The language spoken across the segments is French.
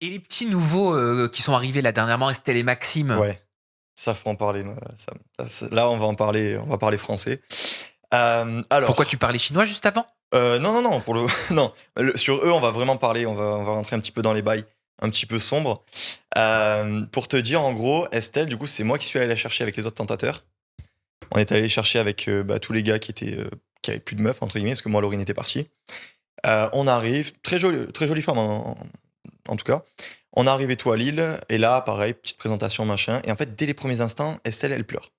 Et les petits nouveaux qui sont arrivés là dernièrement, Estelle et Maxime. Ouais, ça faut en parler. Sam. Là, on va parler français. Pourquoi Alors, tu parlais chinois juste avant? non, pour le, non, sur eux, on va vraiment parler. On va rentrer un petit peu dans les bails, un petit peu sombres. Pour te dire, en gros, Estelle, du coup, c'est moi qui suis allé la chercher avec les autres tentateurs. On est allé les chercher avec tous les gars qui avaient plus de meufs entre guillemets, parce que moi, Laurine était partie. On arrive, très jolie femme en tout cas. On arrive et tout à Lille, et là, pareil, petite présentation, machin. Et en fait, dès les premiers instants, Estelle, elle pleure.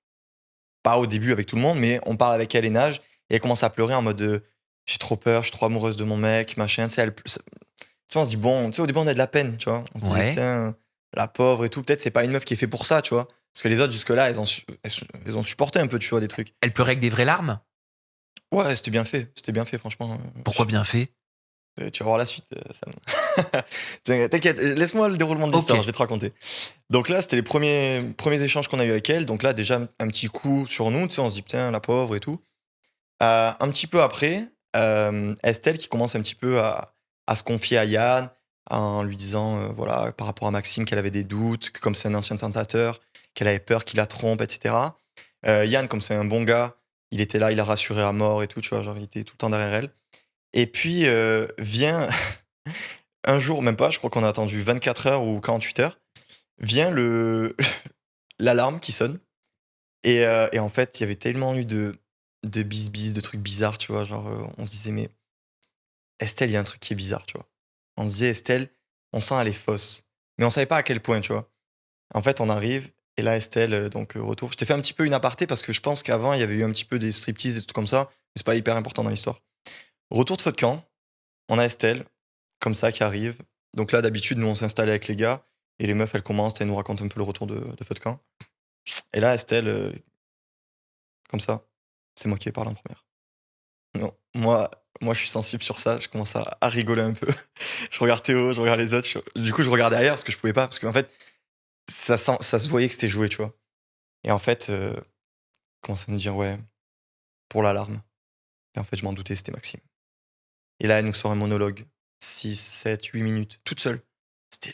Pas au début avec tout le monde, mais on parle avec elle et Nage, et elle commence à pleurer en mode j'ai trop peur, je suis trop amoureuse de mon mec, machin. Tu sais, tu vois, on se dit, bon, tu sais, au début, on a de la peine, tu vois. On se disait, Ouais. putain, la pauvre et tout, peut-être c'est pas une meuf qui est fait pour ça, tu vois. Parce que les autres, jusque-là, elles ont supporté un peu, tu vois, des trucs. Elle pleurait avec des vraies larmes? Ouais, c'était bien fait, franchement. Pourquoi bien fait? Tu vas voir la suite, Sam. T'inquiète, laisse-moi le déroulement de Ok. l'histoire, je vais te raconter. Donc là, c'était les premiers échanges qu'on a eu avec elle. Donc là, déjà, un petit coup sur nous, tu sais, on se dit, putain, la pauvre et tout. Un petit peu après, Estelle qui commence un petit peu à se confier à Yann en lui disant, voilà, par rapport à Maxime, qu'elle avait des doutes, que comme c'est un ancien tentateur, qu'elle avait peur qu'il la trompe, etc. Yann, comme c'est un bon gars, il était là, il a rassuré à mort et tout, tu vois, genre il était tout le temps derrière elle. Et puis vient un jour, même pas, je crois qu'on a attendu 24 heures ou 48 heures, vient l'alarme qui sonne. Et en fait, il y avait tellement eu de bis, de trucs bizarres, tu vois. Genre, on se disait, mais Estelle, il y a un truc qui est bizarre, tu vois. On se disait, Estelle, on sent elle est fausse. Mais on savait pas à quel point, tu vois. En fait, on arrive, et là, Estelle, donc, retour. Je t'ai fait un petit peu une aparté parce que je pense qu'avant, il y avait eu un petit peu des striptease et tout comme ça, mais c'est pas hyper important dans l'histoire. Retour de feu de camp, on a Estelle, comme ça, qui arrive. Donc là, d'habitude, nous, on s'installe avec les gars, et les meufs, elles commencent, elles nous racontent un peu le retour de feu de camp. Et là, Estelle, comme ça, c'est moi qui ai parlé en première. Non, moi, je suis sensible sur ça. Je commence à rigoler un peu. Je regarde Théo, je regarde les autres. Du coup, je regardais ailleurs parce que je pouvais pas. Parce qu'en fait, ça se voyait que c'était joué, tu vois. Et en fait, commence à me dire, ouais, pour l'alarme. Et en fait, je m'en doutais, c'était Maxime. Et là, elle nous sort un monologue. 6, 7, 8 minutes, toute seule.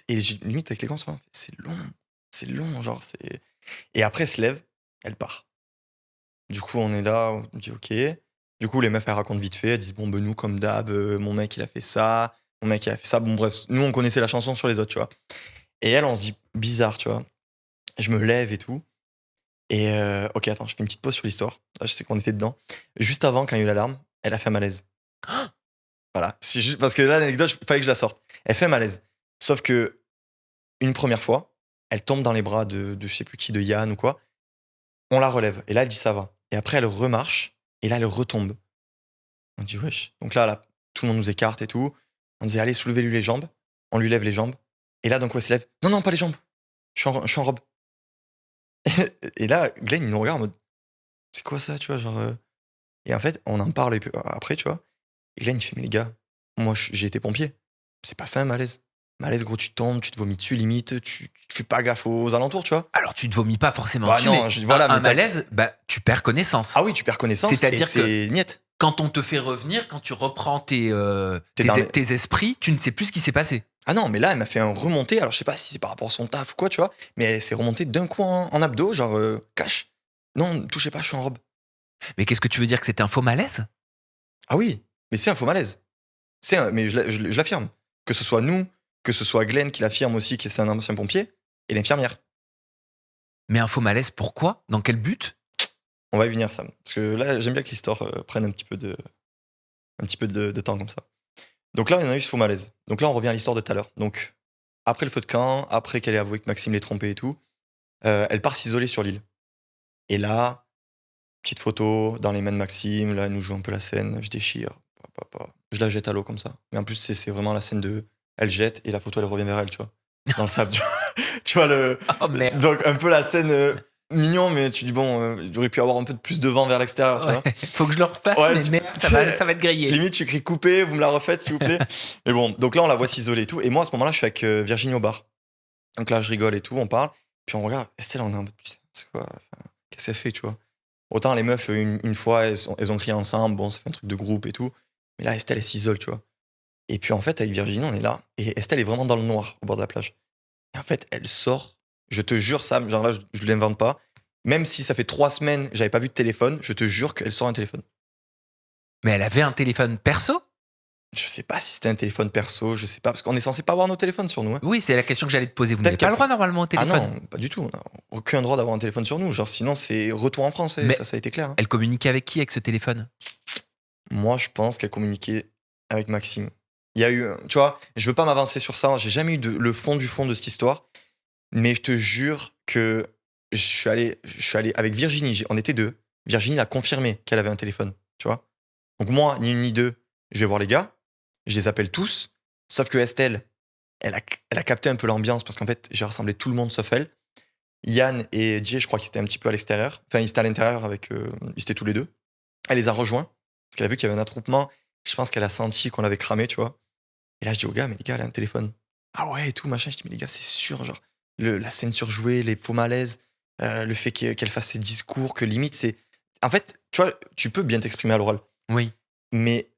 Limite, avec les gants, c'est long. C'est long, genre, c'est. Et après, elle se lève, elle part. Du coup, on est là, on dit OK. Du coup, les meufs, elles racontent vite fait. Elles disent, bon, ben, nous, comme d'hab, mon mec, il a fait ça. Mon mec, il a fait ça. Bon, bref, nous, on connaissait la chanson sur les autres, tu vois. Et elle, on se dit, bizarre, tu vois. Je me lève et tout. Et OK, attends, je fais une petite pause sur l'histoire. Là, je sais qu'on était dedans. Juste avant, quand il y a eu l'alarme, elle a fait un malaise. Voilà. C'est juste parce que là, l'anecdote, il fallait que je la sorte. Elle fait un malaise. Sauf que, une première fois, elle tombe dans les bras de je sais plus qui, de Yann ou quoi. On la relève. Et là, elle dit, ça va. Et après, elle remarche. Et là, elle retombe. On dit wesh. Donc là, tout le monde nous écarte et tout. On disait allez, soulevez-lui les jambes. On lui lève les jambes. Et là, donc, ouais, se lève. Non, non, pas les jambes. Je suis en robe. Et là, Glenn, il nous regarde en mode c'est quoi ça, tu vois, genre. Et en fait, on en parle après, tu vois. Et Glenn, il fait mais les gars, moi, j'ai été pompier. C'est pas ça un malaise. Malaise, gros, tu tombes, tu te vomis dessus, limite, tu fais pas gaffe aux alentours, tu vois. Alors tu te vomis pas forcément Bah dessus, non, mais voilà, un mais malaise, bah tu perds connaissance. ah oui, tu perds connaissance et C'est-à-dire que c'est niette. quand on te fait revenir, quand tu reprends T'es dans les. tes esprits, tu ne sais plus ce qui s'est passé. Ah non, mais là, elle m'a fait un remonté. Alors, je sais pas si c'est par rapport à son taf ou quoi, tu vois, mais elle s'est remontée d'un coup en abdos, genre, cash. Non, touchez pas, je suis en robe. Mais qu'est-ce que tu veux dire, que c'était un faux malaise? Ah oui, mais c'est un faux malaise. Mais je l'affirme. Que ce soit nous, que ce soit Glenn qui l'affirme aussi, que c'est un ancien pompier, et l'infirmière. Mais un faux malaise, pourquoi? Dans quel but? On va y venir, Sam. Parce que là, j'aime bien que l'histoire prenne un petit peu de temps comme ça. Donc là, on a eu ce faux malaise. Donc là, on revient à l'histoire de tout à l'heure. Donc, après le feu de camp, après qu'elle ait avoué que Maxime l'ait trompé et tout, elle part s'isoler sur l'île. Et là, petite photo dans les mains de Maxime, là, elle nous joue un peu la scène, je déchire, je la jette à l'eau comme ça. Mais en plus, c'est vraiment la scène de. Elle jette et la photo, elle revient vers elle, tu vois. Dans le sable, tu vois. Tu vois Oh merde. donc, un peu la scène mignon, mais tu dis, bon, j'aurais pu avoir un peu de plus de vent vers l'extérieur, tu Ouais. vois. Faut que je le refasse, Ouais, mais merde, ça va être grillé. limite, tu cries coupé, vous me la refaites, s'il vous plaît. Mais bon, donc là, on la voit s'isoler et tout. Et moi, à ce moment-là, je suis avec Virginie au bar. Donc là, je rigole et tout, on parle. Puis on regarde, Estelle, on est en mode, putain, c'est quoi qu'est-ce qu'elle fait, tu vois. Autant les meufs, une fois, elles ont crié ensemble, bon, ça fait un truc de groupe et tout. Mais là, Estelle, elle s'isole, tu vois. Et puis en fait, avec Virginie, on est là. Et Estelle est vraiment dans le noir au bord de la plage. Et en fait, elle sort. Je te jure, Sam, genre là, je ne l'invente pas. Même si ça fait 3 semaines, j'avais pas vu de téléphone, je te jure qu'elle sort un téléphone. Mais elle avait un téléphone perso? Je sais pas si c'était un téléphone perso, je sais pas, parce qu'on est censé pas avoir nos téléphones sur nous. Hein. Oui, c'est la question que j'allais te poser. Vous Peut-être n'avez pas le qu'après- droit normalement au Ah téléphone. non, pas du tout. On n'a aucun droit d'avoir un téléphone sur nous. Genre, sinon, c'est retour en France. Mais- Ça a été clair. Hein. Elle communiquait avec qui avec ce téléphone? Moi, je pense qu'elle communiquait avec Maxime. Il y a eu, tu vois, je veux pas m'avancer sur ça. J'ai jamais eu le fond du fond de cette histoire. Mais je te jure que je suis allé avec Virginie. On était deux. Virginie l'a confirmé qu'elle avait un téléphone. Tu vois. Donc moi, ni une ni deux, je vais voir les gars. Je les appelle tous. Sauf que Estelle, elle a capté un peu l'ambiance parce qu'en fait, j'ai rassemblé tout le monde sauf elle. Yann et Jay, je crois qu'ils étaient un petit peu à l'extérieur. Enfin, ils étaient à l'intérieur avec. Ils étaient tous les deux. Elle les a rejoints parce qu'elle a vu qu'il y avait un attroupement. Je pense qu'elle a senti qu'on l'avait cramé, tu vois. Et là, je dis aux gars, mais les gars, elle a un téléphone. Ah ouais, et tout, machin. Je dis, mais les gars, c'est sûr, genre, la scène surjouée, les faux malaises, le fait qu'elle fasse ses discours, que limite, c'est. En fait, tu vois, tu peux bien t'exprimer à l'oral, Oui. mais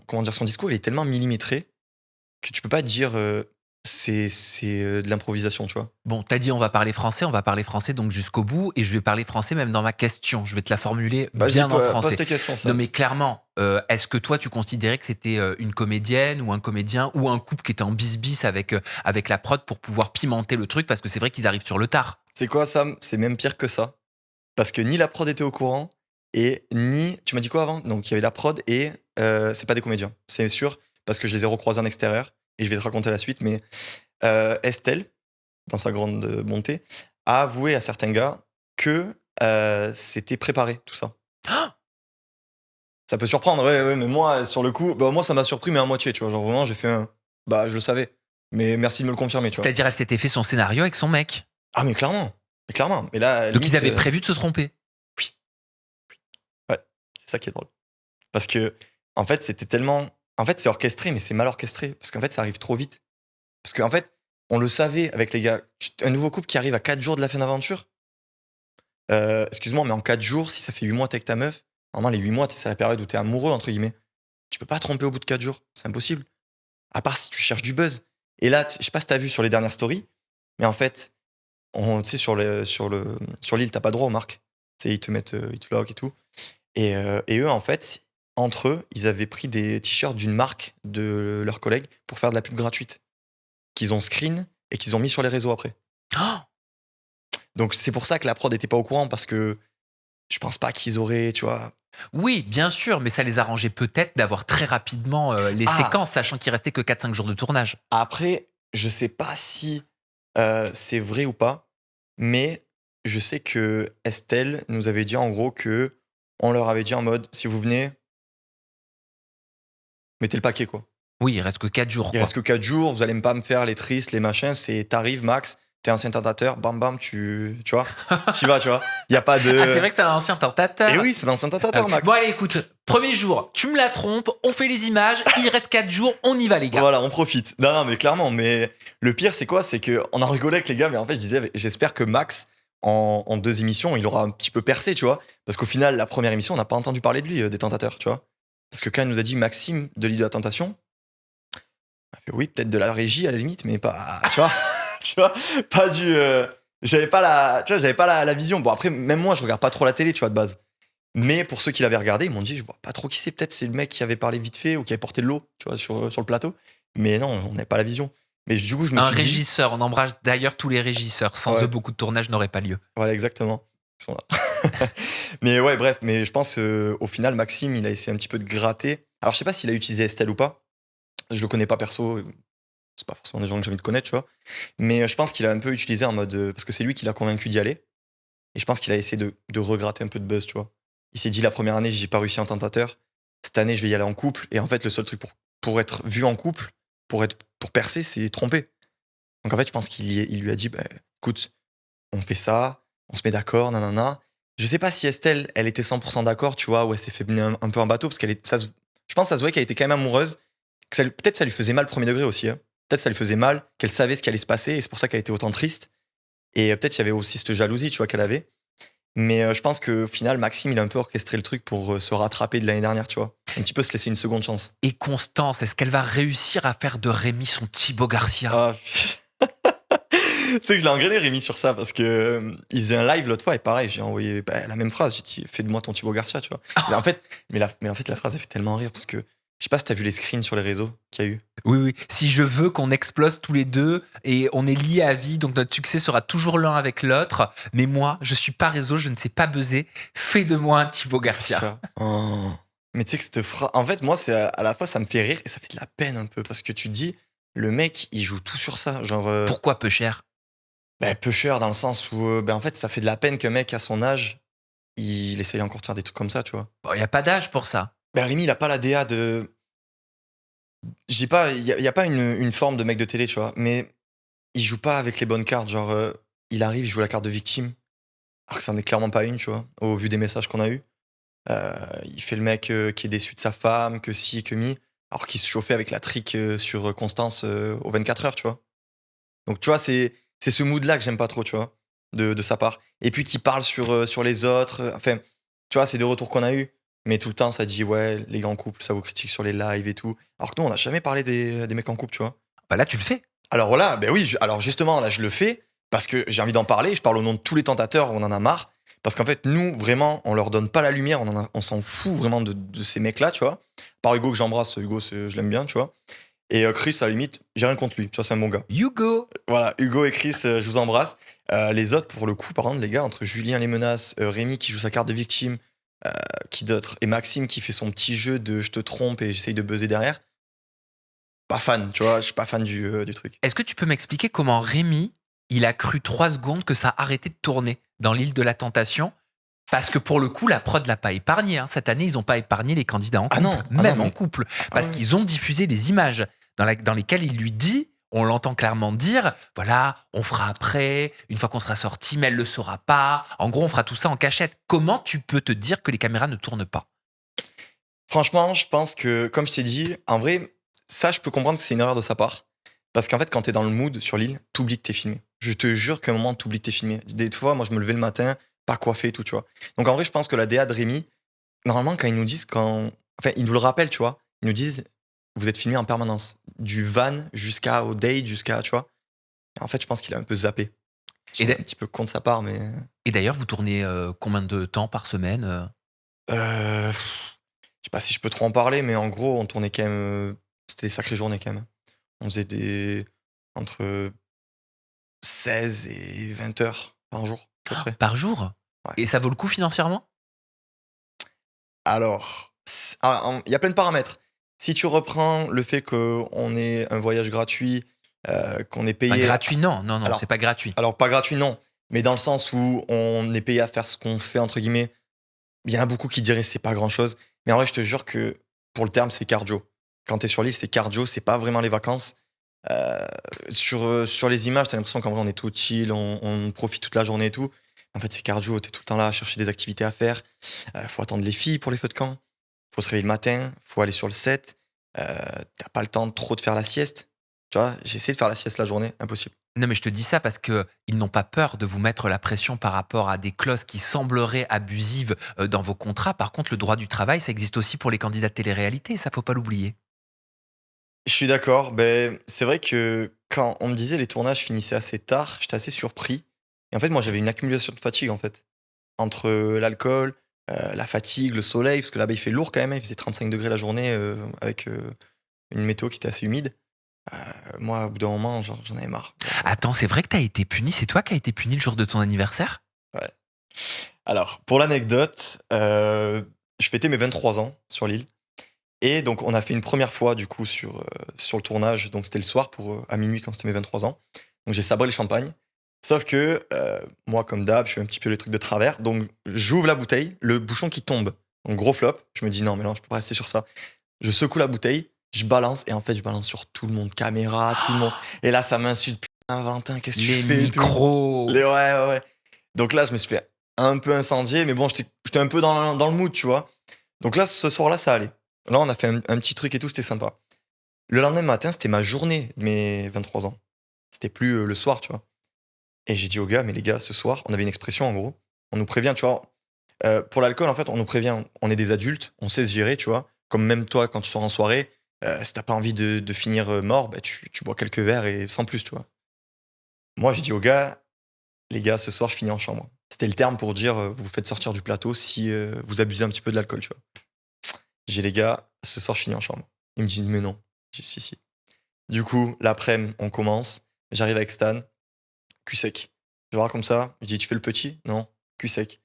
comment dire, son discours, il est tellement millimétré que tu peux pas dire c'est de l'improvisation, tu vois. Bon, t'as dit on va parler français donc jusqu'au bout, et je vais parler français même dans ma question. Je vais te la formuler Vas-y, bien en pose français. tes questions, ça. Non mais clairement, est-ce que toi tu considérais que c'était une comédienne ou un comédien ou un couple qui était en bis-bis avec la prod pour pouvoir pimenter le truc, parce que c'est vrai qu'ils arrivent sur le tard. C'est quoi, Sam? C'est même pire que ça. Parce que ni la prod était au courant, et ni. Tu m'as dit quoi avant? Donc, il y avait la prod, et c'est pas des comédiens. C'est sûr, parce que je les ai recroisés en extérieur, et je vais te raconter la suite, mais Estelle, dans sa grande bonté, a avoué à certains gars que c'était préparé, tout ça. Ça peut surprendre, ouais, mais moi, sur le coup, moi, ça m'a surpris, mais à moitié, tu vois. Genre, vraiment, j'ai fait un. Bah, je le savais. Mais merci de me le confirmer, tu vois. C'est-à-dire elle s'était fait son scénario avec son mec. Ah, mais clairement. Mais clairement. Mais là, Donc limite, ils avaient prévu de se tromper. Ouais, c'est ça qui est drôle. Parce que, en fait, c'était tellement. En fait, c'est orchestré, mais c'est mal orchestré. Parce qu'en fait, ça arrive trop vite. Parce qu'en fait, on le savait avec les gars. Un nouveau couple qui arrive à 4 jours de la fin d'aventure. Excuse-moi, mais en 4 jours, si ça fait 8 mois t'es avec ta meuf, normalement, les 8 mois, c'est la période où t'es amoureux, entre guillemets. Tu peux pas tromper au bout de 4 jours. C'est impossible. À part si tu cherches du buzz. Et là, je sais pas si t'as vu sur les dernières stories, mais en fait, tu sais, sur l'île, t'as pas droit aux marques. Tu sais, ils te mettent, ils te lock et tout. Et eux, en fait, entre eux, ils avaient pris des t-shirts d'une marque de leurs collègues pour faire de la pub gratuite, qu'ils ont screen et qu'ils ont mis sur les réseaux après. Oh, Donc c'est pour ça que la prod n'était pas au courant, parce que je pense pas qu'ils auraient, tu vois. oui, bien sûr, mais ça les arrangeait peut-être d'avoir très rapidement les Ah. séquences, sachant qu'il restait que 4-5 jours de tournage. Après, je sais pas si c'est vrai ou pas, mais je sais que Estelle nous avait dit en gros que on leur avait dit en mode, si vous venez, mettez le paquet, quoi. Oui, il reste que 4 jours. Il Quoi. reste que 4 jours, vous allez pas me faire les tristes, les machins, t'arrives, Max, t'es ancien tentateur, bam bam, tu vois, t'y vas, tu vois. Il y a pas de. Ah, c'est vrai que c'est un ancien tentateur. Et oui, c'est l'ancien tentateur, Max. Bon, allez, écoute, premier jour, tu me la trompes, on fait les images, il reste 4 jours, on y va, les gars. Voilà, on profite. Non, mais clairement, mais le pire, c'est quoi? C'est qu'on en rigolait avec les gars, mais en fait, je disais, j'espère que Max, en 2 émissions, il aura un petit peu percé, tu vois. Parce qu'au final, la première émission, on n'a pas entendu parler de lui, des tentateurs, tu vois. Parce que quand il nous a dit Maxime de l'île de la Tentation, on a fait oui, peut-être de la régie à la limite, mais pas, tu vois, tu vois, pas du. J'avais pas la vision. Bon, après, même moi, je regarde pas trop la télé, tu vois, de base. Mais pour ceux qui l'avaient regardé, ils m'ont dit, je vois pas trop qui c'est. Peut-être c'est le mec qui avait parlé vite fait ou qui avait porté de l'eau, tu vois, sur le plateau. Mais non, on n'avait pas la vision. Mais du coup, je me Un suis dit. régisseur, on embrasse d'ailleurs tous les régisseurs. Sans Ouais. eux, beaucoup de tournages n'auraient pas lieu. Voilà, exactement. Ils sont là. Mais ouais, bref. Mais je pense qu'au final, Maxime, il a essayé un petit peu de gratter. Alors, je sais pas s'il a utilisé Estelle ou pas. Je le connais pas perso. C'est pas forcément des gens que j'ai envie de connaître, tu vois. Mais je pense qu'il a un peu utilisé en mode. Parce que c'est lui qui l'a convaincu d'y aller. Et je pense qu'il a essayé de regratter un peu de buzz, tu vois. Il s'est dit, la première année, j'ai pas réussi en tentateur. Cette année, je vais y aller en couple. Et en fait, le seul truc pour être vu en couple, pour percer, c'est tromper. Donc en fait, je pense il lui a dit, bah, écoute, on fait ça, on se met d'accord, nanana. Je sais pas si Estelle, elle était 100% d'accord, tu vois, ou elle s'est fait mener un peu en bateau, parce je pense que ça se voyait qu'elle était quand même amoureuse. Peut-être ça lui faisait mal premier degré aussi. Hein. Peut-être ça lui faisait mal, qu'elle savait ce qui allait se passer, et c'est pour ça qu'elle était autant triste. Et peut-être il y avait aussi cette jalousie, tu vois, qu'elle avait. Mais je pense qu'au final, Maxime, il a un peu orchestré le truc pour se rattraper de l'année dernière, tu vois. Un petit peu se laisser une seconde chance. Et Constance, est-ce qu'elle va réussir à faire de Rémi son Thibaut Garcia? Ah, tu sais que je l'ai engrainé Rémi sur ça parce que il faisait un live l'autre fois et pareil, j'ai envoyé la même phrase. J'ai dit fais de moi ton Thibaut Garcia, tu vois. Mais en fait, la phrase elle fait tellement rire parce que je sais pas si t'as vu les screens sur les réseaux qu'il y a eu. Oui, oui. Si je veux qu'on explose tous les deux et on est liés à vie, donc notre succès sera toujours l'un avec l'autre. Mais moi, je suis pas réseau, je ne sais pas buzzer. Fais de moi un Thibaut Garcia. Oh. Mais tu sais que cette phrase, en fait, moi, c'est à la fois ça me fait rire et ça fait de la peine un peu parce que tu te dis le mec, il joue tout sur ça, genre Pourquoi peu cher? peu cher dans le sens où en fait, ça fait de la peine qu'un mec à son âge, il essaye encore de faire des trucs comme ça, tu vois. Bon, y a pas d'âge pour ça. Rémi, il a pas la DA de. Je dis pas, il y a pas une forme de mec de télé, tu vois, mais il joue pas avec les bonnes cartes. Genre, il arrive, il joue la carte de victime, alors que ça en est clairement pas une, tu vois, au vu des messages qu'on a eus. Il fait le mec qui est déçu de sa femme, que si, que mi, alors qu'il se chauffait avec la trique sur Constance aux 24 heures, tu vois. Donc, tu vois, c'est ce mood-là que j'aime pas trop, tu vois, de sa part. Et puis qu'il parle sur les autres. Enfin, tu vois, c'est des retours qu'on a eus. Mais tout le temps, ça dit, ouais, les grands couples, ça vous critique sur les lives et tout. Alors que nous, on n'a jamais parlé des mecs en couple, tu vois. Bah là, tu le fais. Alors voilà, ben oui, alors justement, là, je le fais parce que j'ai envie d'en parler. Je parle au nom de tous les tentateurs, on en a marre. Parce qu'en fait, nous, vraiment, on leur donne pas la lumière, on s'en fout vraiment de ces mecs-là, tu vois. Par Hugo que j'embrasse, Hugo, je l'aime bien, tu vois. Et Chris, à la limite, j'ai rien contre lui, tu vois, c'est un bon gars. Hugo. Voilà, Hugo et Chris, je vous embrasse. Les autres, pour le coup, par contre, les gars, entre Julien les menaces, Rémi qui joue sa carte de victime, qui d'autre, et Maxime qui fait son petit jeu de je te trompe et j'essaye de buzzer derrière, pas fan, tu vois, je suis pas fan du truc. Est-ce que tu peux m'expliquer comment Rémi, il a cru 3 secondes que ça a arrêté de tourner dans l'île de la Tentation? Parce que pour le coup, la prod l'a pas épargné. Hein. Cette année, ils n'ont pas épargné les candidats en couple, même en couple. Parce qu'ils ont diffusé des images dans lesquelles il lui dit, on l'entend clairement dire, voilà, on fera après, une fois qu'on sera sorti, mais elle le saura pas. En gros, on fera tout ça en cachette. Comment tu peux te dire que les caméras ne tournent pas? Franchement, je pense que, comme je t'ai dit, en vrai, ça, je peux comprendre que c'est une erreur de sa part. Parce qu'en fait, quand t'es dans le mood sur l'île, t'oublies que t'es filmé. Je te jure qu'à un moment, t'oublies que t'es filmé. Des fois, moi, je me levais le matin, pas coiffé et tout, tu vois. Donc, en vrai, je pense que la DA de Rémi, normalement, quand ils nous disent, enfin, ils nous le rappellent, tu vois. Ils nous disent, vous êtes filmé en permanence. Du van jusqu'au date, jusqu'à, tu vois. Et en fait, je pense qu'il a un peu zappé. C'est un petit peu con de sa part, mais. Et d'ailleurs, vous tournez combien de temps par semaine Je sais pas si je peux trop en parler, mais en gros, on tournait quand même. C'était des sacrées journées quand même. On faisait entre 16 et 20 heures par jour, à peu près. Par jour? Ouais. Et ça vaut le coup financièrement? Alors, il y a plein de paramètres. Si tu reprends le fait qu'on ait un voyage gratuit, qu'on est payé. Gratuit, non, non, non, Alors- c'est pas gratuit. Alors, pas gratuit, non. Mais dans le sens où on est payé à faire ce qu'on fait, entre guillemets. Il y en a beaucoup qui diraient c'est pas grand chose. Mais en vrai, je te jure que pour le terme, c'est cardio. Quand t'es sur l'île, c'est cardio, c'est pas vraiment les vacances. Sur les images, t'as l'impression qu'en vrai, on est tout chill, on profite toute la journée et tout. En fait, c'est cardio, t'es tout le temps là à chercher des activités à faire. Faut attendre les filles pour les feux de camp. Faut se réveiller le matin, faut aller sur le set. T'as pas le temps trop de faire la sieste. Tu vois, j'ai essayé de faire la sieste la journée, impossible. Non, mais je te dis ça parce que ils n'ont pas peur de vous mettre la pression par rapport à des clauses qui sembleraient abusives dans vos contrats. Par contre, le droit du travail, ça existe aussi pour les candidats de télé-réalité, ça faut pas l'oublier. Je suis d'accord. C'est vrai que quand on me disait les tournages finissaient assez tard, j'étais assez surpris. Et en fait, moi, j'avais une accumulation de fatigue, en fait. Entre l'alcool, la fatigue, le soleil, parce que là-bas, il fait lourd quand même. Il faisait 35 degrés la journée avec une météo qui était assez humide. Moi, au bout d'un moment, genre, j'en avais marre. Attends, c'est vrai que t'as été puni? C'est toi qui as été puni le jour de ton anniversaire? Ouais. Alors, pour l'anecdote, je fêtais mes 23 ans sur l'île. Et donc, on a fait une première fois, du coup, sur le tournage. Donc, c'était le soir, à minuit, quand c'était mes 23 ans. Donc, j'ai sabré le champagne. Sauf que, moi, comme d'hab, je fais un petit peu les trucs de travers. Donc, j'ouvre la bouteille, le bouchon qui tombe. Donc, gros flop. Je me dis, non, mais non, je peux pas rester sur ça. Je secoue la bouteille, je balance. Et en fait, je balance sur tout le monde, caméra, tout le monde. Et là, ça m'insulte. Putain, Valentin, qu'est-ce que tu Les fais et tout. micros. Ouais. Donc là, je me suis fait un peu incendier. Mais bon, j'étais un peu dans le mood, tu vois. Donc là, ce soir-là, ça allait. Là, on a fait un petit truc et tout, c'était sympa. Le lendemain matin, c'était ma journée de mes 23 ans. C'était plus le soir, tu vois. Et j'ai dit aux gars, mais les gars, ce soir, on avait une expression en gros. On nous prévient, tu vois. Pour l'alcool, en fait, on nous prévient, on est des adultes, on sait se gérer, tu vois. comme même toi, quand tu sors en soirée, si t'as pas envie de finir mort, bah, tu bois quelques verres et sans plus, tu vois. Moi, j'ai dit aux gars, les gars, ce soir, je finis en chambre. C'était le terme pour dire, vous vous faites sortir du plateau si vous abusez un petit peu de l'alcool, tu vois. J'ai les gars, ce soir, je finis en chambre. Ils me disent, mais non. J'ai dit, si. Du coup, l'après-midi, on commence. J'arrive avec Stan, cul sec. Je vois comme ça. Je dis, tu fais le petit? Non, cul sec.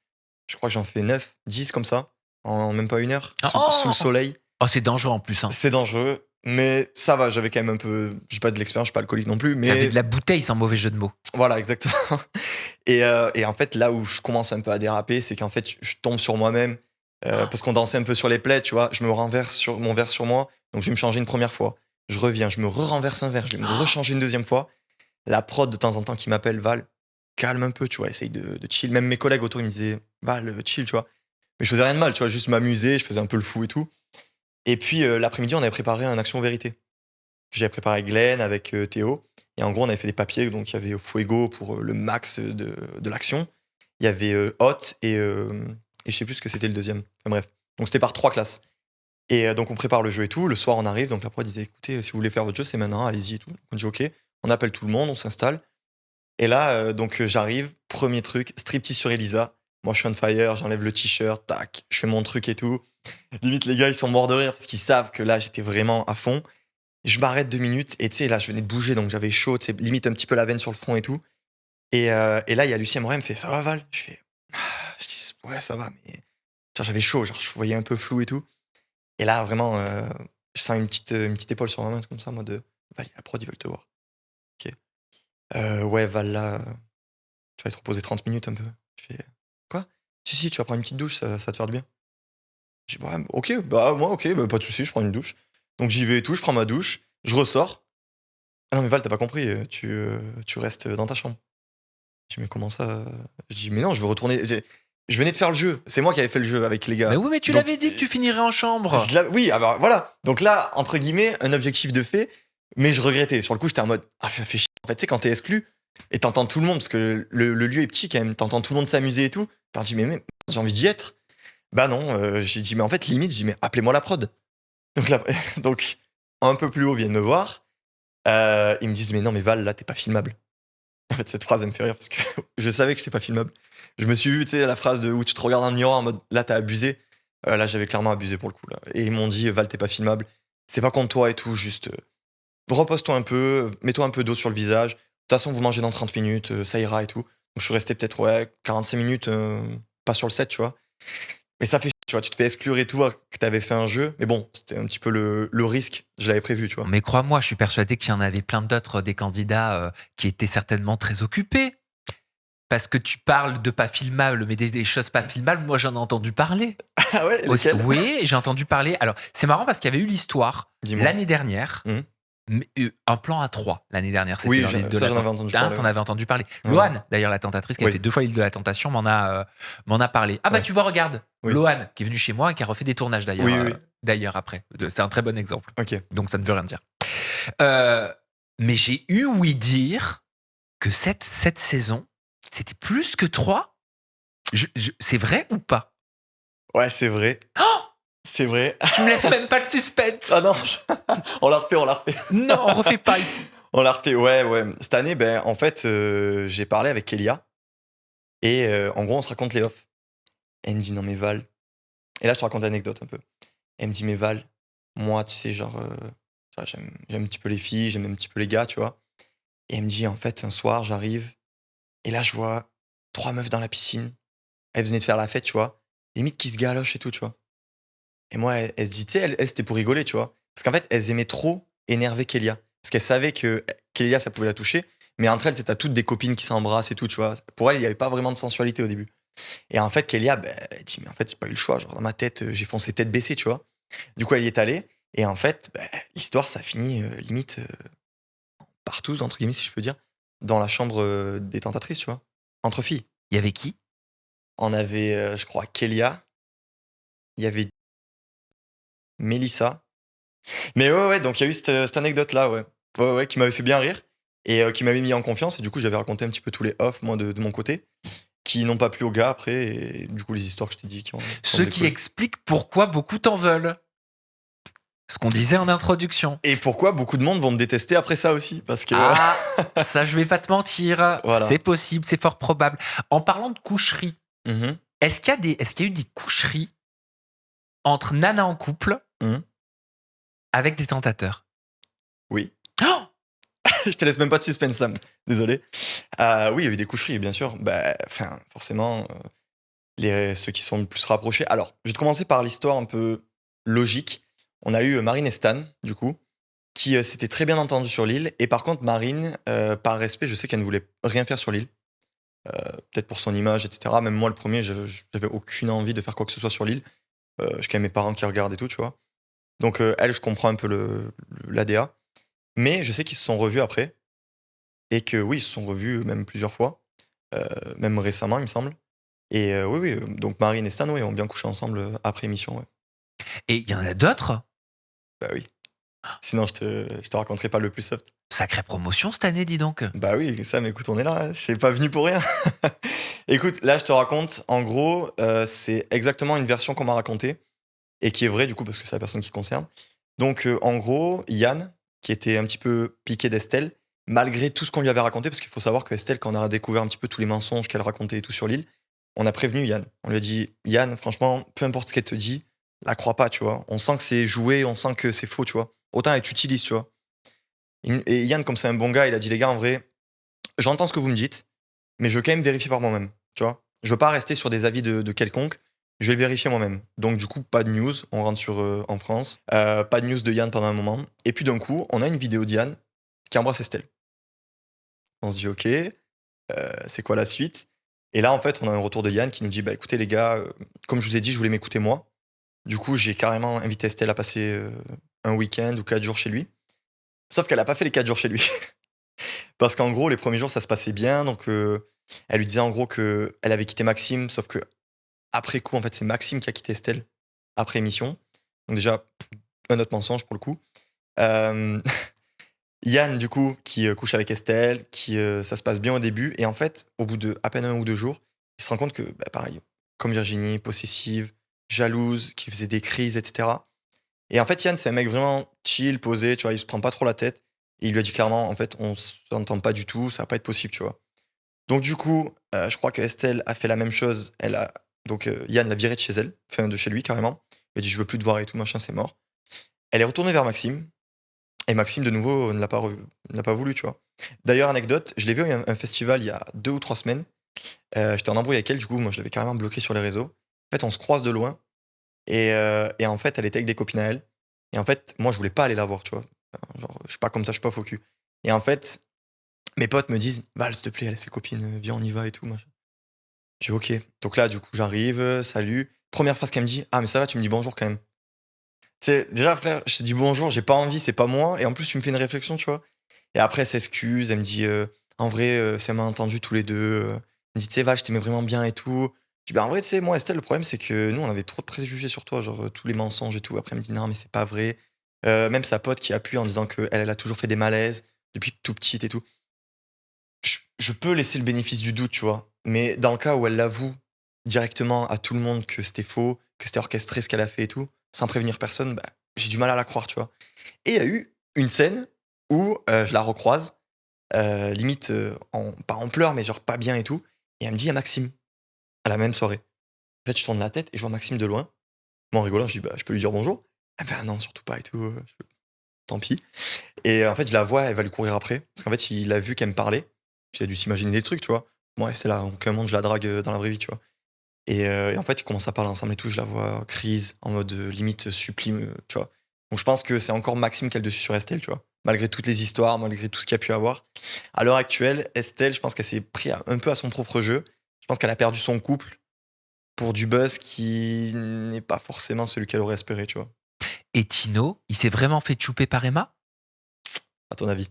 Je crois que j'en fais 9, 10 comme ça, en même pas une heure, sous le soleil. Oh, c'est dangereux en plus. Hein. C'est dangereux, mais ça va, j'avais quand même un peu. J'ai pas de l'expérience, je suis pas alcoolique non plus. Mais j'avais de la bouteille sans mauvais jeu de mots. Voilà, exactement. Et en fait, là où je commence un peu à déraper, c'est qu'en fait, je tombe sur moi-même. Parce qu'on dansait un peu sur les plaids, tu vois. Je me renverse sur mon verre sur moi. Donc, je vais me changer une première fois. Je reviens, je me renverse un verre, je vais me rechanger une deuxième fois. La prod, de temps en temps, qui m'appelle, Val, calme un peu, tu vois, essaye de chill. Même mes collègues autour, ils me disaient, Val, chill, tu vois. Mais je faisais rien de mal, tu vois, juste m'amuser, je faisais un peu le fou et tout. Et puis, l'après-midi, on avait préparé un action vérité. J'avais préparé avec Glenn, avec Théo. Et en gros, on avait fait des papiers. Donc, il y avait Fuego pour le max de l'action. Il y avait Hot et je sais plus ce que c'était le deuxième. Enfin, bref. Donc, c'était par 3 classes. Et donc, on prépare le jeu et tout. Le soir, on arrive. Donc, la prod disait, écoutez, si vous voulez faire votre jeu, c'est maintenant, allez-y et tout. On dit, OK. On appelle tout le monde, on s'installe. Et là, donc, j'arrive. Premier truc, striptease sur Elisa. Moi, je suis on fire, j'enlève le t-shirt, tac, je fais mon truc et tout. Limite, les gars, ils sont morts de rire parce qu'ils savent que là, j'étais vraiment à fond. Je m'arrête 2 minutes et tu sais, là, je venais de bouger, donc j'avais chaud, tu sais, limite un petit peu la veine sur le front et tout. Et là, il y a Lucien Moret, elle me fait, ça va, Val? Je fais, je dis, ouais, ça va, mais genre, j'avais chaud, genre, je voyais un peu flou et tout. Et là, vraiment, je sens une petite épaule sur ma main, comme ça, en mode, Val, la prod, ils veulent te voir. Ok. Ouais, Val, là, tu vas te reposer 30 minutes un peu. Je fais, quoi? Si, tu vas prendre une petite douche, ça va te faire du bien. Je dis, ouais, ok, bah, moi, ok, bah, pas de soucis, je prends une douche. Donc, j'y vais et tout, je prends ma douche, je ressors. Ah non, mais Val, t'as pas compris, tu restes dans ta chambre. Je dis, mais comment ça? Je dis, mais non, je veux retourner. Je venais de faire le jeu. C'est moi qui avais fait le jeu avec les gars. Mais oui, mais tu l'avais dit que tu finirais en chambre. Oui, alors voilà. Donc là, entre guillemets, un objectif de fait, mais je regrettais. Sur le coup, j'étais en mode, ah, ça fait chier. En fait, tu sais, quand t'es exclu et t'entends tout le monde, parce que le lieu est petit quand même, t'entends tout le monde s'amuser et tout, t'en dis, mais j'ai envie d'y être. Bah non, j'ai dit, mais en fait, limite, j'ai dit, mais appelez-moi la prod. Donc, donc un peu plus haut, viennent me voir. Ils me disent, mais non, mais Val, là, t'es pas filmable. En fait, cette phrase, elle me fait rire parce que je savais que c'était pas filmable. Je me suis vu, tu sais, la phrase de où tu te regardes dans le miroir en mode, là, t'as abusé. Là, j'avais clairement abusé pour le coup, là. Et ils m'ont dit, Val, t'es pas filmable. C'est pas contre toi et tout, juste repose-toi un peu, mets-toi un peu d'eau sur le visage. De toute façon, vous mangez dans 30 minutes, ça ira et tout. Donc, je suis resté peut-être, 45 minutes, pas sur le set, tu vois. Mais ça fait, tu vois, tu te fais exclure et tout, que t'avais fait un jeu. Mais bon, c'était un petit peu le risque. Je l'avais prévu, tu vois. Mais crois-moi, je suis persuadé qu'il y en avait plein d'autres, des candidats qui étaient certainement très occupés. Parce que tu parles de pas filmable, mais des choses pas filmables, moi j'en ai entendu parler. Ah ouais, lesquels? Oui, j'ai entendu parler. Alors, c'est marrant parce qu'il y avait eu l'histoire l'année dernière. Un plan à 3 l'année dernière. Oui, j'en avais entendu parler. T'en avais entendu parler. Loane, d'ailleurs, la tentatrice qui a fait 2 fois l'île de la tentation, m'en a parlé. Ah bah tu vois, regarde, Loane, qui est venue chez moi et qui a refait des tournages d'ailleurs. D'ailleurs après. C'est un très bon exemple. Okay. Donc ça ne veut rien dire. Mais j'ai eu ouï dire que cette saison, c'était plus que 3. C'est vrai ou pas? Ouais, c'est vrai. Oh, c'est vrai. Tu me laisses même pas le suspense. Ah non, on l'a refait. Non, on refait pas ici. On l'a refait, ouais. Cette année, ben, en fait, j'ai parlé avec Kélia. Et en gros, on se raconte les offs. Elle me dit, non mais Val. Et là, je te raconte l'anecdote un peu. Elle me dit, mais Val, moi, tu sais, genre, j'aime un petit peu les filles, j'aime un petit peu les gars, tu vois. Et elle me dit, en fait, un soir, j'arrive. Et là, je vois 3 meufs dans la piscine. Elles venaient de faire la fête, tu vois. Limite qui se galochent et tout, tu vois. Et moi, elle se dit, tu sais, elle c'était pour rigoler, tu vois. Parce qu'en fait, elles aimaient trop énerver Kélia. Parce qu'elles savaient que Kélia, ça pouvait la toucher. Mais entre elles, c'était toutes des copines qui s'embrassent et tout, tu vois. Pour elle, il n'y avait pas vraiment de sensualité au début. Et en fait, Kélia, ben, elle dit, mais en fait, j'ai pas eu le choix. Genre, dans ma tête, j'ai foncé tête baissée, tu vois. Du coup, elle y est allée. Et en fait, ben, l'histoire, ça finit limite partout, entre guillemets, si je peux dire, dans la chambre des tentatrices, tu vois. Entre filles. Il y avait qui? On avait, je crois, Kélia. Il y avait Mélissa. Mais ouais, donc il y a eu cette anecdote-là, ouais, qui m'avait fait bien rire et qui m'avait mis en confiance. Et du coup, j'avais raconté un petit peu tous les offs, moi, de mon côté, qui n'ont pas plu aux gars après. Et du coup, les histoires que je t'ai dit qui ont. Ce qui explique pourquoi beaucoup t'en veulent. Ce qu'on disait en introduction. Et pourquoi beaucoup de monde vont me détester après ça aussi? Parce que. Ah, ça, je vais pas te mentir. Voilà. C'est possible, c'est fort probable. En parlant de coucherie, Mhm. est-ce qu'il y a eu des coucheries entre nanas en couple Mhm. avec des tentateurs? Oui. Oh, Je te laisse même pas de suspense, Sam. Désolé. Oui, il y a eu des coucheries, bien sûr. Forcément, ceux qui sont le plus rapprochés. Alors, je vais te commencer par l'histoire un peu logique. On a eu Marine et Stan, du coup, qui s'étaient très bien entendus sur l'île. Et par contre, Marine, par respect, je sais qu'elle ne voulait rien faire sur l'île. Peut-être pour son image, etc. Même moi, le premier, j'avais aucune envie de faire quoi que ce soit sur l'île. Je connais mes parents qui regardent et tout, tu vois. Donc, elle, je comprends un peu l'ADA. Mais je sais qu'ils se sont revus après. Et que oui, ils se sont revus même plusieurs fois. Même récemment, il me semble. Et oui, donc Marine et Stan, oui, ont bien couché ensemble après émission, ouais. et il y en a d'autres? Bah oui. Sinon, je te raconterai pas le plus soft. Sacrée promotion cette année, dis donc. Bah oui, Sam, écoute, on est là, hein. Je suis pas venu pour rien. Écoute, là, je te raconte, en gros, c'est exactement une version qu'on m'a racontée, et qui est vraie, du coup, parce que c'est la personne qui concerne. Donc, en gros, Yann, qui était un petit peu piqué d'Estelle, malgré tout ce qu'on lui avait raconté, parce qu'il faut savoir que Estelle, quand on a découvert un petit peu tous les mensonges qu'elle racontait et tout sur l'île, on a prévenu Yann. On lui a dit, Yann, franchement, peu importe ce qu'elle te dit, la crois pas, tu vois. On sent que c'est joué, on sent que c'est faux, tu vois. Autant elle t'utilise, tu vois. Et Yann, comme c'est un bon gars, il a dit, les gars, en vrai, j'entends ce que vous me dites, mais je veux quand même vérifier par moi-même, tu vois. Je veux pas rester sur des avis de quelconque. Je vais le vérifier moi-même. Donc, du coup, pas de news. On rentre en France. Pas de news de Yann pendant un moment. Et puis, d'un coup, on a une vidéo de Yann qui embrasse Estelle. On se dit, OK, c'est quoi la suite? Et là, en fait, on a un retour de Yann qui nous dit, bah écoutez, les gars, comme je vous ai dit, je voulais m'écouter moi. Du coup, j'ai carrément invité Estelle à passer un week-end ou 4 jours chez lui. Sauf qu'elle a pas fait les 4 jours chez lui. Parce qu'en gros, les premiers jours, ça se passait bien. Donc, elle lui disait en gros qu'elle avait quitté Maxime. Sauf que après coup, en fait, c'est Maxime qui a quitté Estelle après émission. Donc, déjà, un autre mensonge pour le coup. Euh, Yann, du coup, qui couche avec Estelle, ça se passe bien au début. Et en fait, au bout de à peine 1 ou 2 jours, il se rend compte que, bah, pareil, comme Virginie, possessive, jalouse, qui faisait des crises, etc. Et en fait, Yann, c'est un mec vraiment chill, posé, tu vois, il se prend pas trop la tête. Et il lui a dit clairement, en fait, on s'entend pas du tout, ça va pas être possible, tu vois. Donc du coup, je crois que Estelle a fait la même chose. Yann l'a virée de chez elle, enfin de chez lui carrément. Il a dit je veux plus te voir et tout, machin, c'est mort. Elle est retournée vers Maxime. Et Maxime, de nouveau, ne l'a pas voulu, tu vois. D'ailleurs, anecdote, je l'ai vu à un festival il y a 2 ou 3 semaines. J'étais en embrouille avec elle, du coup, moi je l'avais carrément bloqué sur les réseaux. En fait, on se croise de loin. Et en fait, elle était avec des copines à elle. Et en fait, moi, je voulais pas aller la voir, tu vois. Enfin, genre, je suis pas comme ça, je suis pas faux cul. Et en fait, mes potes me disent, Val, s'il te plaît, elle a ses copines, viens, on y va et tout, machin. Je dis, ok. Donc là, du coup, j'arrive, salut. Première phrase qu'elle me dit, ah, mais ça va, tu me dis bonjour quand même. Tu sais, déjà, frère, je te dis bonjour, j'ai pas envie, c'est pas moi. Et en plus, tu me fais une réflexion, tu vois. Et après, elle s'excuse, elle me dit, en vrai, c'est malentendu tous les deux. Elle me dit, tu sais, Val, je t'aimais vraiment bien et tout. Je dis, bah, en vrai, tu sais, moi, Estelle, le problème, c'est que nous, on avait trop de préjugés sur toi, genre tous les mensonges et tout. Après, elle me dit, non, mais c'est pas vrai. Même sa pote qui appuie en disant qu'elle, elle a toujours fait des malaises depuis tout petite et tout. Je peux laisser le bénéfice du doute, tu vois. Mais dans le cas où elle l'avoue directement à tout le monde que c'était faux, que c'était orchestré ce qu'elle a fait et tout, sans prévenir personne, bah, j'ai du mal à la croire, tu vois. Et il y a eu une scène où je la recroise, limite, pas en pleurs, mais genre pas bien et tout. Et elle me dit, il y a Maxime, à la même soirée. En fait, je tourne la tête et je vois Maxime de loin. Moi, en rigolant, je dis, bah, je peux lui dire bonjour. Elle me fait, ah non, surtout pas et tout. Tant pis. Et en fait, je la vois, elle va lui courir après. Parce qu'en fait, il a vu qu'elle me parlait. Il a dû s'imaginer des trucs, tu vois. Moi, c'est là, en aucun monde, je la drague dans la vraie vie, tu vois. Et en fait, ils commencent à parler ensemble et tout. Je la vois crise, en mode limite supplime, tu vois. Donc je pense que c'est encore Maxime qui a le dessus sur Estelle, tu vois. Malgré toutes les histoires, malgré tout ce qu'il y a pu avoir. À l'heure actuelle, Estelle, je pense qu'elle s'est pris un peu à son propre jeu. Je pense qu'elle a perdu son couple pour du buzz qui n'est pas forcément celui qu'elle aurait espéré, tu vois. Et Tino, il s'est vraiment fait chouper par Emma? À ton avis?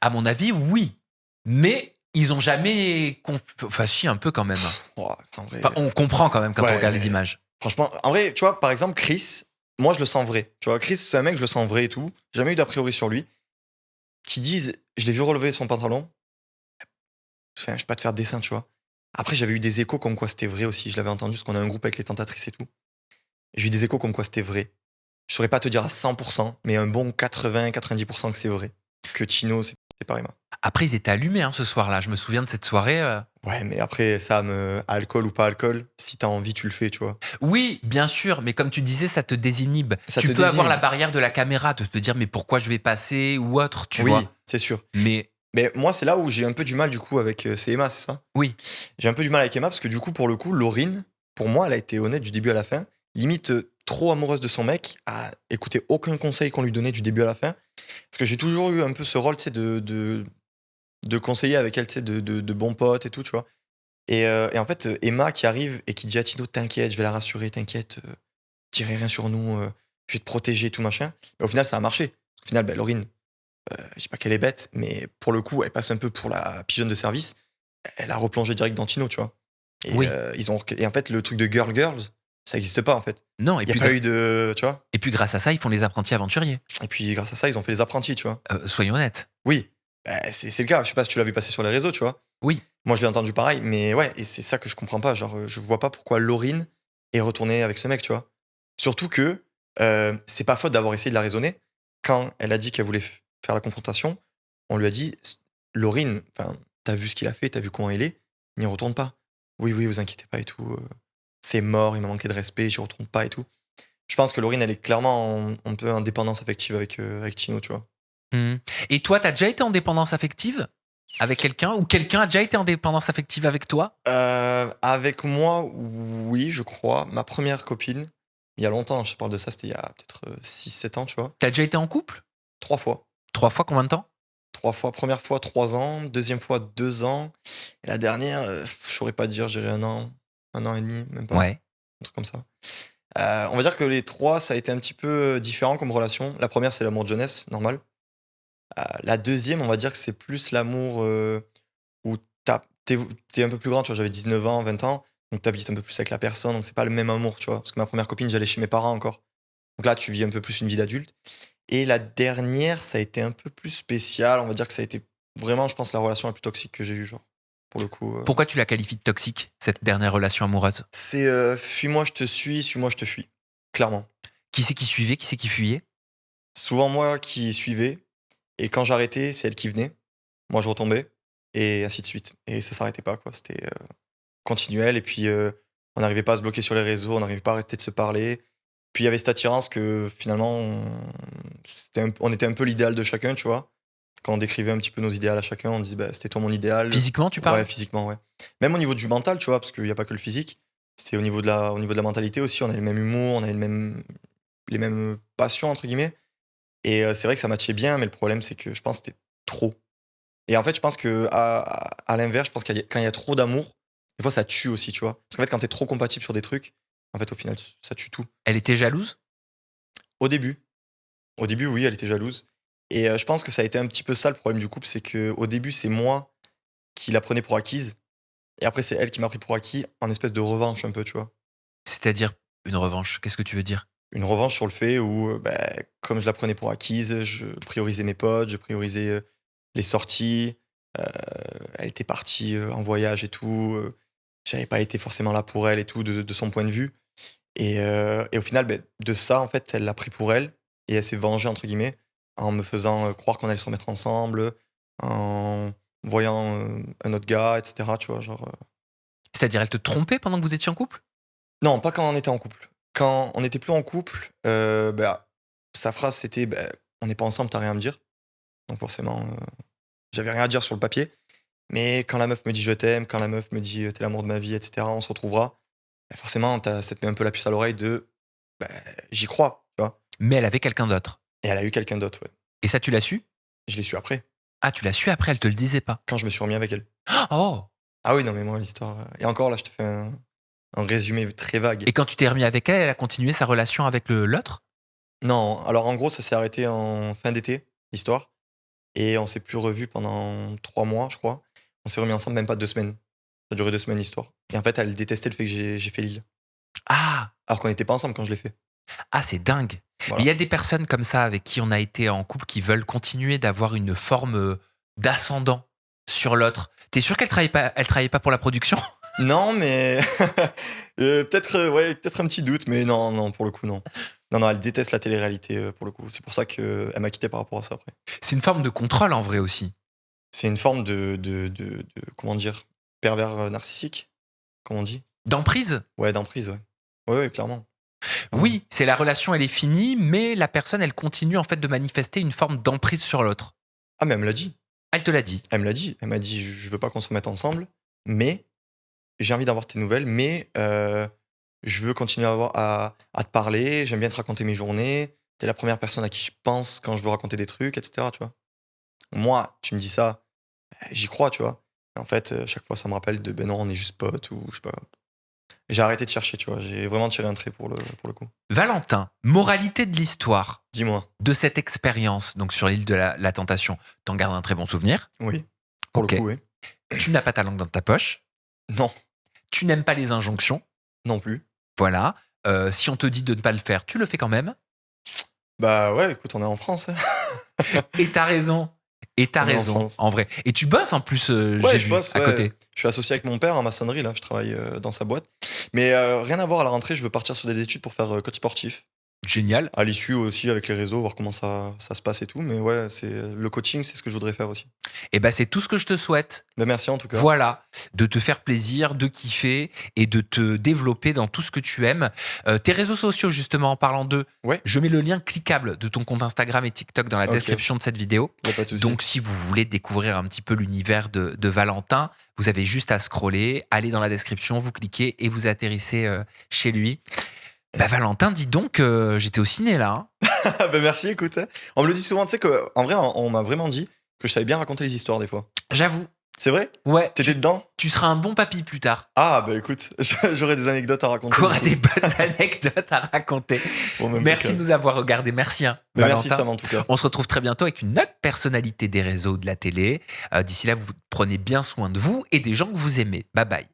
À mon avis, oui. Mais ils ont jamais. Enfin, si, un peu quand même. Ouais, en vrai, Enfin, on comprend quand même quand on Ouais, regarde mais- les images. franchement, en vrai, tu vois, par exemple, Chris, moi je le sens vrai. Tu vois, Chris, c'est un mec, je le sens vrai et tout. J'ai jamais eu d'a priori sur lui. Qui disent, je l'ai vu relever son pantalon. Enfin, je vais pas te faire de dessin, tu vois. Après, j'avais eu des échos comme quoi c'était vrai aussi. Je l'avais entendu parce qu'on a un groupe avec les tentatrices et tout. J'ai eu des échos comme quoi c'était vrai. je saurais pas te dire à 100%, mais un bon 80-90% que c'est vrai. Que Tino, c'est pas Emma. Après, ils étaient allumés ce soir-là. Je me souviens de cette soirée. Ouais, mais après, alcool ou pas alcool, si t'as envie, tu le fais, tu vois. Oui, bien sûr, mais comme tu disais, ça te désinhibe. Ça tu te peux avoir désinhibe. la barrière de la caméra, de te dire mais pourquoi je vais passer ou autre, tu vois. Oui, c'est sûr. Mais Mais moi, c'est là où j'ai un peu du mal, du coup, avec. C'est Emma, c'est ça? oui, J'ai un peu du mal avec Emma parce que, du coup, pour le coup, Laurine, pour moi, elle a été honnête du début à la fin. Limite trop amoureuse de son mec, à écouter aucun conseil qu'on lui donnait du début à la fin. Parce que j'ai toujours eu un peu ce rôle, tu sais, de conseiller avec elle, tu sais, de bon pote et tout, tu vois. Et en fait, Emma qui arrive et qui dit à Tino, t'inquiète, je vais la rassurer, t'inquiète, dirai rien sur nous, je vais te protéger, tout machin. Mais au final, ça a marché. Parce qu'au final, Laurine, je dis pas qu'elle est bête, mais pour le coup, elle passe un peu pour la pigeonne de service. Elle a replongé direct dans Tino, tu vois. Et, Oui. et en fait, le truc de girls, ça n'existe pas, en fait. Non, Il n'y a pas eu de. Tu vois. Et puis grâce à ça, ils font les apprentis aventuriers. Et puis, grâce à ça, ils ont fait les apprentis, tu vois. Soyons honnêtes. Oui, c'est le cas. Je sais pas si tu l'as vu passer sur les réseaux, tu vois. Oui. Moi, je l'ai entendu pareil, mais ouais, et c'est ça que je comprends pas. Genre, je vois pas pourquoi Laurine est retournée avec ce mec, tu vois. Surtout que c'est pas faute d'avoir essayé de la raisonner. Quand elle a dit qu'elle voulait faire la confrontation, on lui a dit, Laurine, t'as vu ce qu'il a fait, t'as vu comment il est, n'y retourne pas. Oui, vous inquiétez pas et tout. C'est mort, il m'a manqué de respect, j'y retourne pas et tout. Je pense que Laurine, elle est clairement un peu en dépendance affective avec Tino, tu vois. Et toi, t'as déjà été en dépendance affective avec quelqu'un ou quelqu'un a déjà été en dépendance affective avec toi? Avec moi, oui, je crois. Ma première copine, il y a longtemps, je parle de ça, c'était il y a peut-être 6-7 ans, tu vois. T'as déjà été en couple? 3 fois. 3 fois, combien de temps? 3 fois. Première fois, 3 ans. Deuxième fois, 2 ans. Et la dernière, je saurais pas te dire, je dirais 1 an et demi, même pas. Ouais. Un truc comme ça. On va dire que les 3, ça a été un petit peu différent comme relation. La première, c'est l'amour de jeunesse, normal. La deuxième, on va dire que c'est plus l'amour où t'es un peu plus grand, tu vois, j'avais 19 ans, 20 ans, donc t'habites un peu plus avec la personne, donc c'est pas le même amour, tu vois. Parce que ma première copine, j'allais chez mes parents encore. Donc là, tu vis un peu plus une vie d'adulte. Et la dernière, ça a été un peu plus spécial. On va dire que ça a été vraiment, je pense, la relation la plus toxique que j'ai eue, genre. Pour le coup. Pourquoi tu la qualifies de toxique, cette dernière relation amoureuse? C'est fuis-moi, je te suis-moi, je te fuis. Clairement. Qui c'est qui suivait, qui c'est qui fuyait? Souvent moi qui suivais. Et quand j'arrêtais, c'est elle qui venait. Moi, je retombais. Et ainsi de suite. Et ça s'arrêtait pas, quoi. C'était continuel. Et puis, on n'arrivait pas à se bloquer sur les réseaux. On n'arrivait pas à arrêter de se parler. Puis, il y avait cette attirance que finalement, on était un peu l'idéal de chacun, tu vois. Quand on décrivait un petit peu nos idéaux à chacun, on disait, bah, c'était toi mon idéal. Physiquement, tu parles? Ouais, physiquement, ouais. Même au niveau du mental, tu vois, parce qu'il n'y a pas que le physique. C'était au niveau de la mentalité aussi. On a le même humour, on a les mêmes passions, entre guillemets. Et c'est vrai que ça matchait bien, mais le problème, c'est que je pense que c'était trop. Et en fait, je pense que à l'inverse, je pense quand il y a trop d'amour, des fois, ça tue aussi, tu vois. Parce qu'en fait, quand t'es trop compatible sur des trucs, en fait, au final, ça tue tout. Elle était jalouse? Au début. Au début, oui, elle était jalouse. Et je pense que ça a été un petit peu ça le problème du couple, c'est qu'au début, c'est moi qui la prenais pour acquise. Et après, c'est elle qui m'a pris pour acquis en espèce de revanche un peu, tu vois. C'est-à-dire une revanche. Qu'est-ce que tu veux dire? Une revanche sur le fait où, comme je la prenais pour acquise, je priorisais mes potes, je priorisais les sorties. Elle était partie en voyage et tout. J'avais pas été forcément là pour elle et tout, de son point de vue. Et au final, de ça, en fait, elle l'a pris pour elle. Et elle s'est vengée, entre guillemets, en me faisant croire qu'on allait se remettre ensemble, en voyant un autre gars, etc. Tu vois, genre. C'est-à-dire, elle te trompait pendant que vous étiez en couple? Non, pas quand on était en couple. Quand on n'était plus en couple, sa phrase c'était on n'est pas ensemble, t'as rien à me dire. Donc forcément, j'avais rien à dire sur le papier. Mais quand la meuf me dit je t'aime, quand la meuf me dit t'es l'amour de ma vie, etc., on se retrouvera, forcément, ça te met un peu la puce à l'oreille de j'y crois, tu vois. Mais elle avait quelqu'un d'autre. Et elle a eu quelqu'un d'autre, ouais. Et ça, tu l'as su? Je l'ai su après, Ah, tu l'as su après, elle te le disait pas. quand je me suis remis avec elle. Oh! Ah oui, non, mais moi, l'histoire. Et encore là, je te fais un résumé très vague. Et quand tu t'es remis avec elle, elle a continué sa relation avec l'autre? Non, alors en gros, ça s'est arrêté en fin d'été, l'histoire. Et on s'est plus revus pendant 3 mois, je crois. On s'est remis ensemble même pas 2 semaines. Ça a duré 2 semaines l'histoire. Et en fait, elle détestait le fait que j'ai fait Lille. Ah! Alors qu'on n'était pas ensemble quand je l'ai fait. Ah, c'est dingue. Voilà. Il y a des personnes comme ça avec qui on a été en couple qui veulent continuer d'avoir une forme d'ascendant sur l'autre. T'es sûr qu'elle travaillait pas pour la production? Non, mais peut-être un petit doute, mais non, pour le coup, non. Non, elle déteste la télé-réalité pour le coup. C'est pour ça qu'elle m'a quitté par rapport à ça après. C'est une forme de contrôle en vrai aussi. C'est une forme de comment dire, pervers narcissique, comme on dit. D'emprise ? Ouais, d'emprise, ouais. Ouais, clairement. Oui, c'est la relation, elle est finie, mais la personne, elle continue en fait de manifester une forme d'emprise sur l'autre. Ah, mais elle me l'a dit. Elle te l'a dit. Elle me l'a dit. Elle m'a dit, je veux pas qu'on se remette ensemble, mais j'ai envie d'avoir tes nouvelles, mais je veux continuer à te parler, j'aime bien te raconter mes journées, t'es la première personne à qui je pense quand je veux raconter des trucs, etc. Tu vois. Moi, tu me dis ça, j'y crois, tu vois. Et en fait, chaque fois, ça me rappelle de ben non, on est juste potes ou je sais pas. J'ai arrêté de chercher, tu vois. J'ai vraiment tiré un trait pour le coup. Valentin, moralité de l'histoire. Dis-moi. De cette expérience, donc sur l'île de la Tentation, t'en gardes un très bon souvenir. Oui. Pour le coup, oui. Tu n'as pas ta langue dans ta poche. Non. Tu n'aimes pas les injonctions. Non plus. Voilà. Si on te dit de ne pas le faire, tu le fais quand même. Bah ouais, écoute, on est en France. Hein. Et t'as raison. Et t'as raison, en vrai. Et tu bosses en plus, j'ai vu, à côté. Je suis associé avec mon père en maçonnerie, là. Je travaille dans sa boîte. Mais rien à voir à la rentrée, je veux partir sur des études pour faire coach sportif. Génial. À l'issue aussi avec les réseaux, voir comment ça se passe et tout. Mais ouais, le coaching, c'est ce que je voudrais faire aussi. Et ben c'est tout ce que je te souhaite. Ben merci en tout cas. Voilà, de te faire plaisir, de kiffer et de te développer dans tout ce que tu aimes. Tes réseaux sociaux, justement, en parlant d'eux, ouais. Je mets le lien cliquable de ton compte Instagram et TikTok dans la description de cette vidéo. Y a pas de souci. Donc, si vous voulez découvrir un petit peu l'univers de Valentin, vous avez juste à scroller, aller dans la description, vous cliquez et vous atterrissez chez lui. Bah Valentin, dis donc, j'étais au ciné là. Hein. Ben merci, écoute. On me le dit souvent, tu sais qu'en vrai, on m'a vraiment dit que je savais bien raconter les histoires des fois. J'avoue. C'est vrai ? Ouais. T'étais dedans ? Tu seras un bon papy plus tard. Ah bah écoute, j'aurai des anecdotes à raconter. Qu'aura des bonnes anecdotes à raconter. Bon, merci de nous avoir regardés. Merci. Hein, merci Sam en tout cas. On se retrouve très bientôt avec une autre personnalité des réseaux de la télé. D'ici là, vous prenez bien soin de vous et des gens que vous aimez. Bye bye.